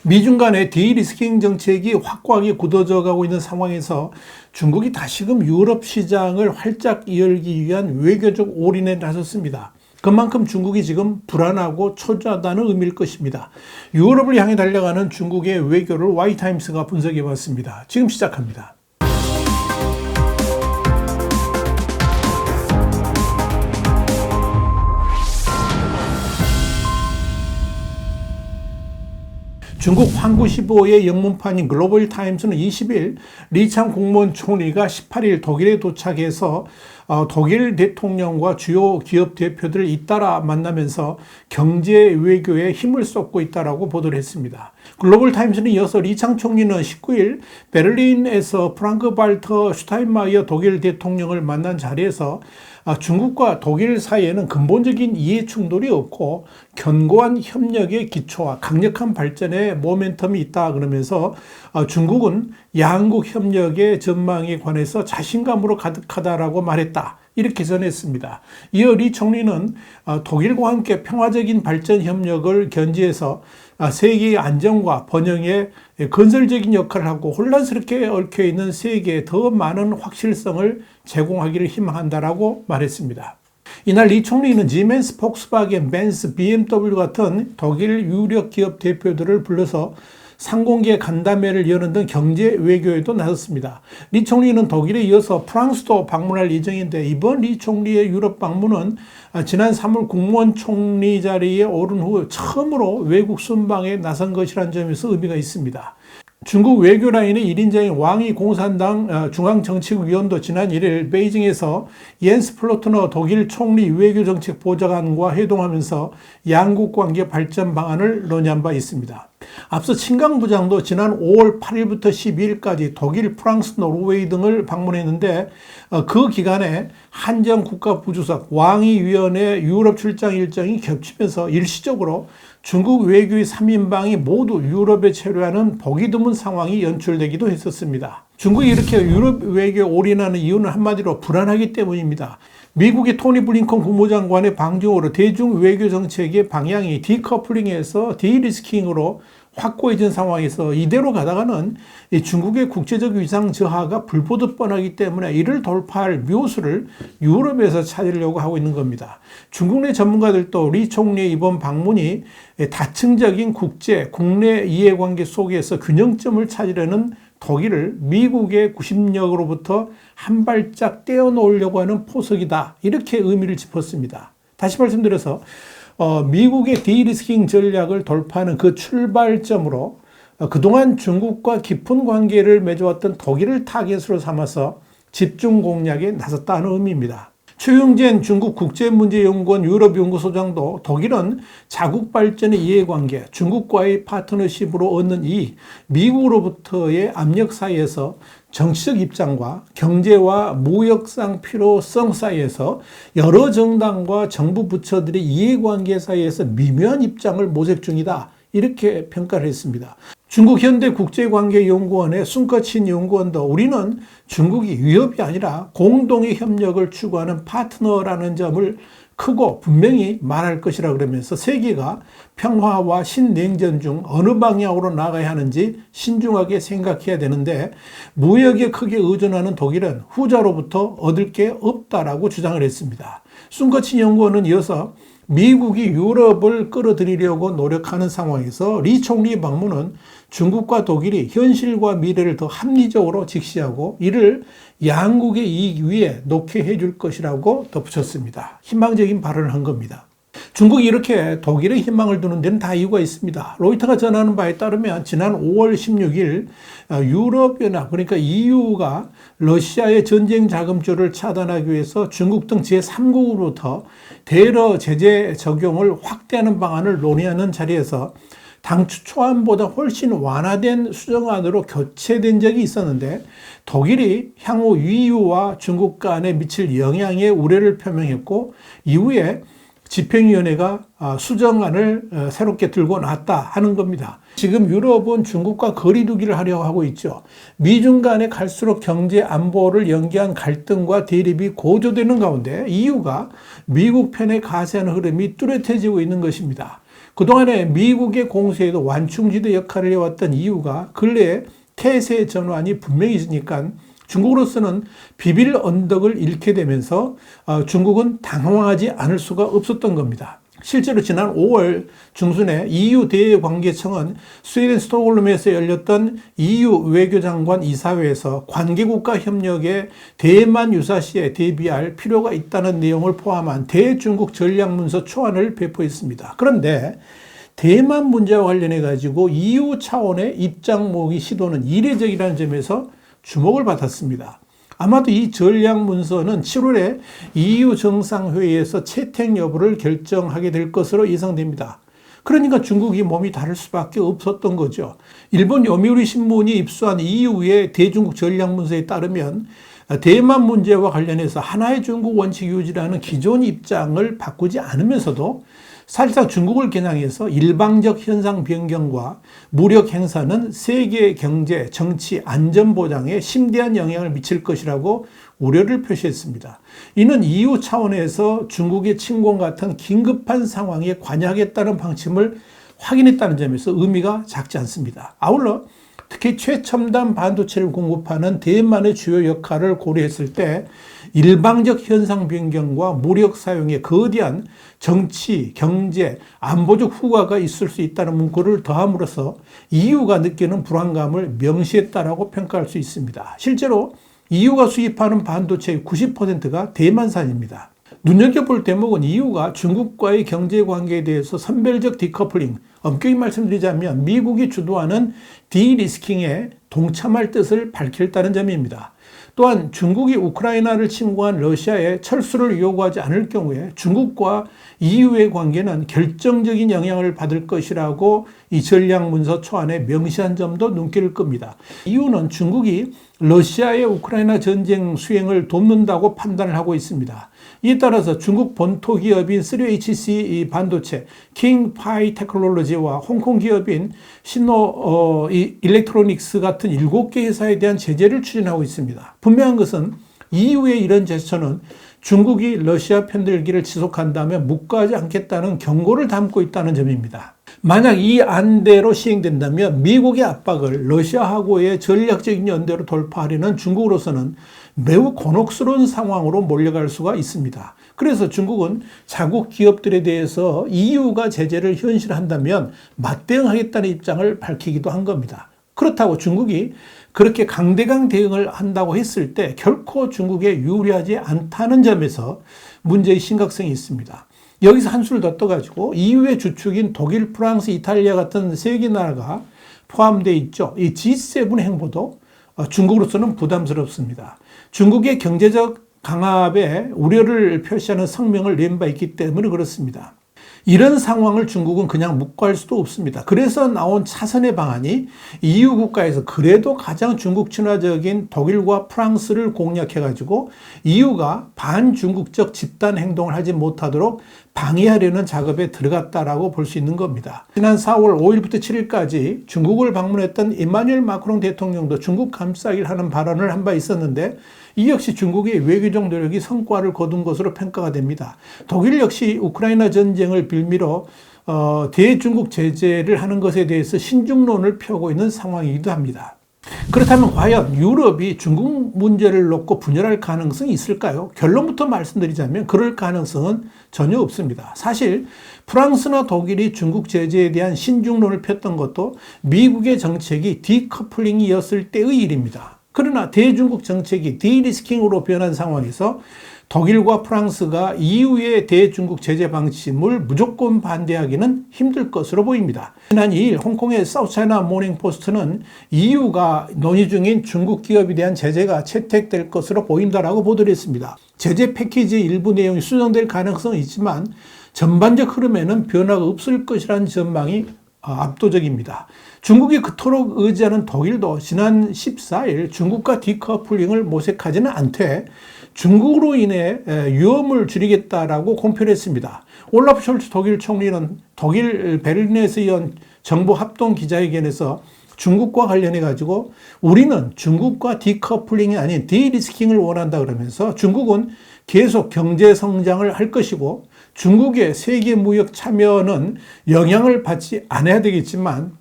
미중 간의 디리스킹 정책이 확고하게 굳어져 가고 있는 상황에서 중국이 다시금 유럽 시장을 활짝 열기 위한 외교적 올인에 나섰습니다. 그만큼 중국이 지금 불안하고 초조하다는 의미일 것입니다. 유럽을 향해 달려가는 중국의 외교를 Y타임스가 분석해 봤습니다. 지금 시작합니다. 중국 환구시보의 영문판인 글로벌 타임스는 20일 리창 국무원 총리가 18일 독일에 도착해서 독일 대통령과 주요 기업 대표들을 잇따라 만나면서 경제 외교에 힘을 쏟고 있다라고 보도를 했습니다. 글로벌 타임스는 이어서 리창 총리는 19일 베를린에서 프랑크 발터 슈타인마이어 독일 대통령을 만난 자리에서 중국과 독일 사이에는 근본적인 이해 충돌이 없고 견고한 협력의 기초와 강력한 발전의 모멘텀이 있다 그러면서 중국은 양국 협력의 전망에 관해서 자신감으로 가득하다라고 말했다. 이렇게 전했습니다. 이어 리 총리는 독일과 함께 평화적인 발전 협력을 견지해서 세계의 안정과 번영에 건설적인 역할을 하고 혼란스럽게 얽혀있는 세계에 더 많은 확실성을 제공하기를 희망한다라고 말했습니다. 이날 리 총리는 지멘스, 폭스바겐, 벤츠, BMW 같은 독일 유력 기업 대표들을 불러서 상공기획 간담회를 여는 등 경제 외교에도 나섰습니다. 리 총리는 독일에 이어서 프랑스도 방문할 예정인데 이번 리 총리의 유럽 방문은 지난 3월 국무원 총리 자리에 오른 후 처음으로 외국 순방에 나선 것이라는 점에서 의미가 있습니다. 중국 외교라인의 1인자인 왕이 공산당 중앙정치국위원도 지난 1일 베이징에서 옌스 플로트너 독일 총리 외교정책 보좌관과 회동하면서 양국 관계 발전 방안을 논의한 바 있습니다. 앞서 친강 부장도 지난 5월 8일부터 12일까지 독일, 프랑스, 노르웨이 등을 방문했는데 그 기간에 한정 국가부주석 왕위위원회 유럽 출장 일정이 겹치면서 일시적으로 중국 외교의 3인방이 모두 유럽에 체류하는 보기 드문 상황이 연출되기도 했었습니다. 중국이 이렇게 유럽 외교에 올인하는 이유는 한마디로 불안하기 때문입니다. 미국의 토니 블링컨 국무장관의 방중으로 대중 외교 정책의 방향이 디커플링에서 디리스킹으로 확고해진 상황에서 이대로 가다가는 중국의 국제적 위상 저하가 불보듯 뻔하기 때문에 이를 돌파할 묘수를 유럽에서 찾으려고 하고 있는 겁니다. 중국 내 전문가들도 리 총리의 이번 방문이 다층적인 국내 이해관계 속에서 균형점을 찾으려는 독일을 미국의 구심력으로부터 한 발짝 떼어놓으려고 하는 포석이다. 이렇게 의미를 짚었습니다. 다시 말씀드려서 미국의 디리스킹 전략을 돌파하는 그 출발점으로 그동안 중국과 깊은 관계를 맺어왔던 독일을 타겟으로 삼아서 집중 공략에 나섰다는 의미입니다. 최용진 중국 국제문제연구원 유럽연구소장도 독일은 자국 발전의 이해관계, 중국과의 파트너십으로 얻는 이익, 미국으로부터의 압력 사이에서 정치적 입장과 경제와 무역상 필요성 사이에서 여러 정당과 정부 부처들의 이해관계 사이에서 미묘한 입장을 모색 중이다. 이렇게 평가를 했습니다. 중국 현대국제관계연구원의 순커친 연구원도 우리는 중국이 위협이 아니라 공동의 협력을 추구하는 파트너라는 점을 크고 분명히 말할 것이라 그러면서 세계가 평화와 신냉전 중 어느 방향으로 나가야 하는지 신중하게 생각해야 되는데 무역에 크게 의존하는 독일은 후자로부터 얻을 게 없다라고 주장을 했습니다. 순커친 연구원은 이어서 미국이 유럽을 끌어들이려고 노력하는 상황에서 리 총리의 방문은 중국과 독일이 현실과 미래를 더 합리적으로 직시하고 이를 양국의 이익 위에 놓게 해줄 것이라고 덧붙였습니다. 희망적인 발언을 한 겁니다. 중국이 이렇게 독일에 희망을 두는 데는 다 이유가 있습니다. 로이터가 전하는 바에 따르면 지난 5월 16일 유럽연합 그러니까 EU가 러시아의 전쟁 자금줄을 차단하기 위해서 중국 등 제3국으로부터 대러 제재 적용을 확대하는 방안을 논의하는 자리에서 당초 초안보다 훨씬 완화된 수정안으로 교체된 적이 있었는데 독일이 향후 EU와 중국 간에 미칠 영향에 우려를 표명했고 이후에 집행위원회가 수정안을 새롭게 들고 나왔다 하는 겁니다. 지금 유럽은 중국과 거리두기를 하려고 하고 있죠. 미중 간에 갈수록 경제 안보를 연계한 갈등과 대립이 고조되는 가운데 EU가 미국 편에 가세하는 흐름이 뚜렷해지고 있는 것입니다. 그동안에 미국의 공세에도 완충지대 역할을 해왔던 이유가 근래에 태세 전환이 분명히 있으니까 중국으로서는 비빌 언덕을 잃게 되면서 중국은 당황하지 않을 수가 없었던 겁니다. 실제로 지난 5월 중순에 EU 대외관계청은 스웨덴 스톡홀름에서 열렸던 EU 외교장관 이사회에서 관계국가 협력에 대만 유사시에 대비할 필요가 있다는 내용을 포함한 대중국 전략문서 초안을 배포했습니다. 그런데 대만 문제와 관련해 가지고 EU 차원의 입장 모으기 시도는 이례적이라는 점에서 주목을 받았습니다. 아마도 이 전략문서는 7월에 EU 정상회의에서 채택 여부를 결정하게 될 것으로 예상됩니다. 그러니까 중국이 몸이 다를 수밖에 없었던 거죠. 일본 요미우리 신문이 입수한 EU의 대중국 전략문서에 따르면 대만 문제와 관련해서 하나의 중국 원칙 유지라는 기존 입장을 바꾸지 않으면서도 사실상 중국을 겨냥해서 일방적 현상 변경과 무력 행사는 세계 경제, 정치, 안전 보장에 심대한 영향을 미칠 것이라고 우려를 표시했습니다. 이는 EU 차원에서 중국의 침공 같은 긴급한 상황에 관여하겠다는 방침을 확인했다는 점에서 의미가 작지 않습니다. 아울러 특히 최첨단 반도체를 공급하는 대만의 주요 역할을 고려했을 때 일방적 현상 변경과 무력 사용에 거대한 정치, 경제, 안보적 후과가 있을 수 있다는 문구를 더함으로써 EU가 느끼는 불안감을 명시했다라고 평가할 수 있습니다. 실제로 EU가 수입하는 반도체의 90%가 대만산입니다. 눈여겨볼 대목은 EU가 중국과의 경제관계에 대해서 선별적 디커플링, 엄격히 말씀드리자면 미국이 주도하는 디리스킹에 동참할 뜻을 밝혔다는 점입니다. 또한 중국이 우크라이나를 침공한 러시아에 철수를 요구하지 않을 경우에 중국과 EU의 관계는 결정적인 영향을 받을 것이라고 이 전략문서 초안에 명시한 점도 눈길을 끕니다. EU는 중국이 러시아의 우크라이나 전쟁 수행을 돕는다고 판단을 하고 있습니다. 이에 따라서 중국 본토 기업인 3HC 반도체, 킹파이 테크놀로지와 홍콩 기업인 신노 일렉트로닉스 같은 7개 회사에 대한 제재를 추진하고 있습니다. 분명한 것은 EU의 이런 제스처는 중국이 러시아 편들기를 지속한다면 묵과하지 않겠다는 경고를 담고 있다는 점입니다. 만약 이 안대로 시행된다면 미국의 압박을 러시아하고의 전략적인 연대로 돌파하려는 중국으로서는 매우 곤혹스러운 상황으로 몰려갈 수가 있습니다. 그래서 중국은 자국 기업들에 대해서 EU가 제재를 현실한다면 맞대응하겠다는 입장을 밝히기도 한 겁니다. 그렇다고 중국이 그렇게 강대강 대응을 한다고 했을 때 결코 중국에 유리하지 않다는 점에서 문제의 심각성이 있습니다. 여기서 한술 더 떠가지고 EU의 주축인 독일, 프랑스, 이탈리아 같은 세 개 나라가 포함되어 있죠. 이 G7 행보도 중국으로서는 부담스럽습니다. 중국의 경제적 강압에 우려를 표시하는 성명을 낸 바 있기 때문에 그렇습니다. 이런 상황을 중국은 그냥 묵과할 수도 없습니다. 그래서 나온 차선의 방안이 EU 국가에서 그래도 가장 중국 친화적인 독일과 프랑스를 공략해가지고 EU가 반중국적 집단 행동을 하지 못하도록 방해하려는 작업에 들어갔다라고 볼 수 있는 겁니다. 지난 4월 5일부터 7일까지 중국을 방문했던 이마누엘 마크롱 대통령도 중국 감싸기를 하는 발언을 한 바 있었는데 이 역시 중국의 외교적 노력이 성과를 거둔 것으로 평가가 됩니다. 독일 역시 우크라이나 전쟁을 빌미로 대중국 제재를 하는 것에 대해서 신중론을 펴고 있는 상황이기도 합니다. 그렇다면 과연 유럽이 중국 문제를 놓고 분열할 가능성이 있을까요? 결론부터 말씀드리자면 그럴 가능성은 전혀 없습니다. 사실 프랑스나 독일이 중국 제재에 대한 신중론을 폈던 것도 미국의 정책이 디커플링이었을 때의 일입니다. 그러나 대중국 정책이 디리스킹으로 변한 상황에서 독일과 프랑스가 EU의 대중국 제재 방침을 무조건 반대하기는 힘들 것으로 보입니다. 지난 2일 홍콩의 사우스차이나 모닝포스트는 EU가 논의 중인 중국 기업에 대한 제재가 채택될 것으로 보인다라고 보도를 했습니다. 제재 패키지의 일부 내용이 수정될 가능성은 있지만 전반적 흐름에는 변화가 없을 것이라는 전망이 압도적입니다. 중국이 그토록 의지하는 독일도 지난 14일 중국과 디커플링을 모색하지는 않되 중국으로 인해 위험을 줄이겠다라고 공표를 했습니다. 올라프 숄츠 독일 총리는 독일 베를린에서 연 정부 합동 기자회견에서 중국과 관련해 가지고 우리는 중국과 디커플링이 아닌 디리스킹을 원한다 그러면서 중국은 계속 경제 성장을 할 것이고 중국의 세계 무역 참여는 영향을 받지 않아야 되겠지만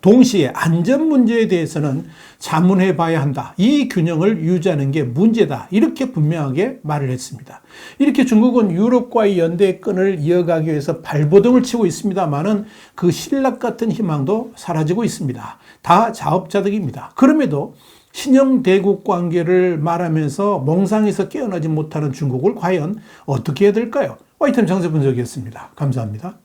동시에 안전 문제에 대해서는 자문해 봐야 한다. 이 균형을 유지하는 게 문제다. 이렇게 분명하게 말을 했습니다. 이렇게 중국은 유럽과의 연대의 끈을 이어가기 위해서 발버둥을 치고 있습니다만은 그 신락 같은 희망도 사라지고 있습니다. 다 자업자득입니다. 그럼에도 신형 대국 관계를 말하면서 멍상에서 깨어나지 못하는 중국을 과연 어떻게 해야 될까요? 화이트는 정세 분석이었습니다. 감사합니다.